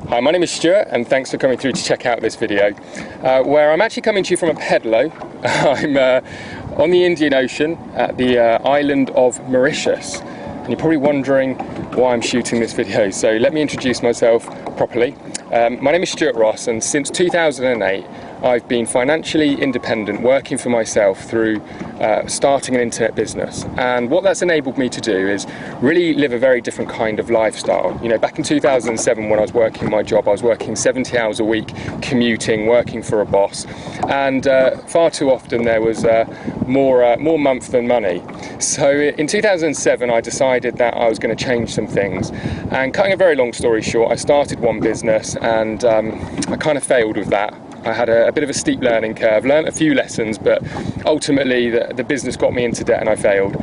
Hi, my name is Stuart and thanks for coming through to check out this video where I'm actually coming to you from a pedalo. I'm on the Indian Ocean at the island of Mauritius, and you're probably wondering why I'm shooting this video, so let me introduce myself properly. My name is Stuart Ross, and since 2008 I've been financially independent, working for myself through starting an internet business. And what that's enabled me to do is really live a very different kind of lifestyle. You know, back in 2007 when I was working my job, I was working 70 hours a week, commuting, working for a boss, and far too often there was more month than money. So in 2007 I decided that I was going to change some things, and cutting a very long story short, I started one business and I kind of failed with that. I had a bit of a steep learning curve, learnt a few lessons, but ultimately the business got me into debt and I failed.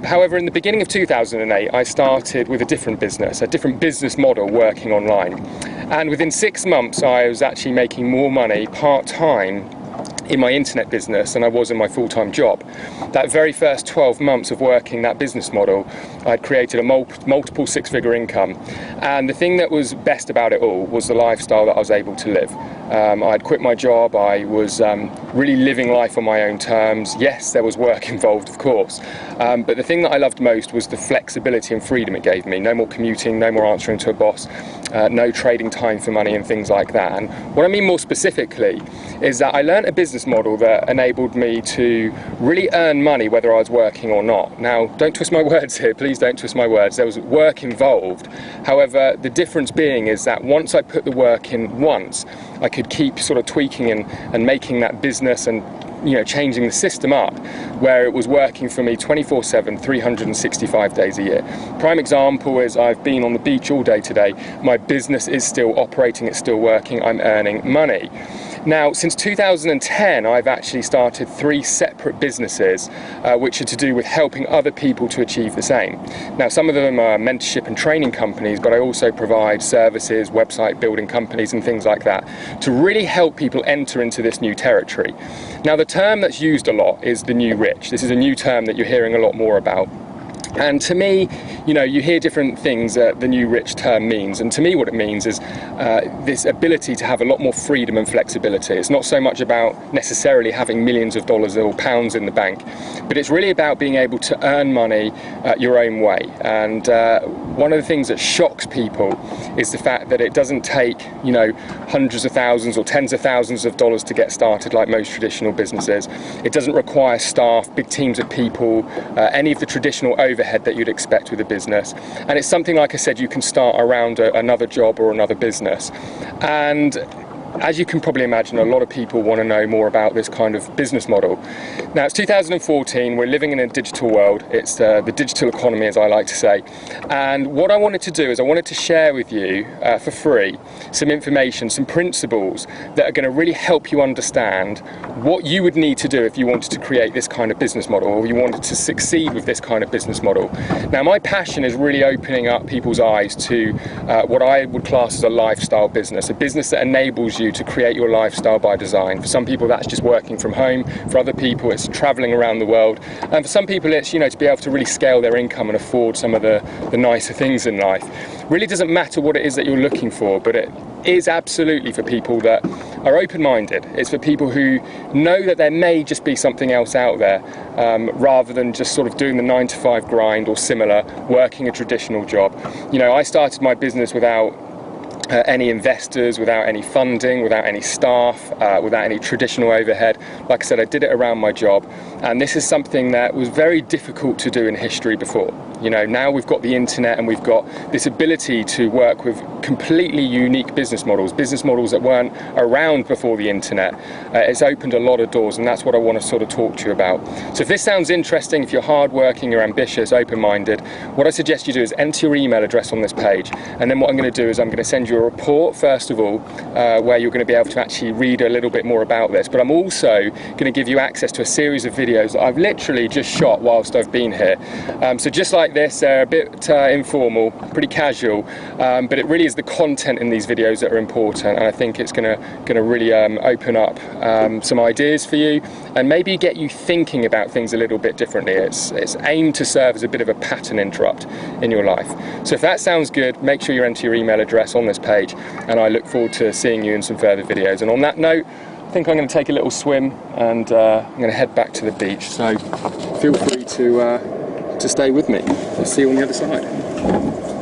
However, in the beginning of 2008, I started with a different business model working online. And within 6 months, I was actually making more money part-time in my internet business than I was in my full-time job. That very first 12 months of working that business model, I'd created a multiple six-figure income. And the thing that was best about it all was the lifestyle that I was able to live. I'd quit my job, I was really living life on my own terms. Yes, there was work involved, of course, but the thing that I loved most was the flexibility and freedom it gave me. No more commuting, no more answering to a boss, no trading time for money and things like that. And what I mean more specifically is that I learned a business model that enabled me to really earn money whether I was working or not. Now, don't twist my words here, please don't twist my words. There was work involved. However, the difference being is that once I put the work in once, I could keep sort of tweaking and making that business and changing the system up where it was working for me 24/7, 365 days a year. Prime example is I've been on the beach all day today. My business is still operating, it's still working, I'm earning money. Now, since 2010, I've actually started 3 separate businesses which are to do with helping other people to achieve the same. Now, some of them are mentorship and training companies, but I also provide services, website building companies and things like that to really help people enter into this new territory. Now, the term that's used a lot is the new rich. This is a new term that you're hearing a lot more about. And to me, you hear different things that the new rich term means, and to me what it means is this ability to have a lot more freedom and flexibility. It's not so much about necessarily having millions of dollars or pounds in the bank, but it's really about being able to earn money your own way. And one of the things that shocks people is the fact that it doesn't take hundreds of thousands or tens of thousands of dollars to get started like most traditional businesses. It doesn't require staff, big teams of people, any of the traditional overhead that you'd expect with a business, and it's something, like I said, you can start around another job or another business. And as you can probably imagine, a lot of people want to know more about this kind of business model. Now, it's 2014, we're living in a digital world. It's the digital economy, as I like to say. And what I wanted to do is I wanted to share with you for free some information, some principles that are going to really help you understand what you would need to do if you wanted to create this kind of business model, or you wanted to succeed with this kind of business model. Now, my passion is really opening up people's eyes to what I would class as a lifestyle business, a business that enables you to create your lifestyle by design. For some people that's just working from home, for other people it's traveling around the world, and for some people it's to be able to really scale their income and afford some of the nicer things in life. Really doesn't matter what it is that you're looking for, but it is absolutely for people that are open-minded. It's for people who know that there may just be something else out there, rather than just sort of doing the 9-to-5 grind or similar, working a traditional job. I started my business without any investors, without any funding, without any staff, without any traditional overhead. Like I said, I did it around my job, and this is something that was very difficult to do in history before. Now we've got the internet and we've got this ability to work with completely unique business models that weren't around before the internet. It's opened a lot of doors, and that's what I want to sort of talk to you about. So if this sounds interesting, if you're hardworking, you're ambitious, open-minded, what I suggest you do is enter your email address on this page, and then what I'm going to do is I'm going to send you a report first of all, where you're going to be able to actually read a little bit more about this, but I'm also going to give you access to a series of videos that I've literally just shot whilst I've been here. So just like this, they're a bit informal, pretty casual, but it really is the content in these videos that are important, and I think it's going to really open up some ideas for you and maybe get you thinking about things a little bit differently. It's aimed to serve as a bit of a pattern interrupt in your life. So if that sounds good, make sure you enter your email address on this page, and I look forward to seeing you in some further videos. And on that note, I think I'm going to take a little swim, and I'm going to head back to the beach, so feel free to stay with me. I'll see you on the other side.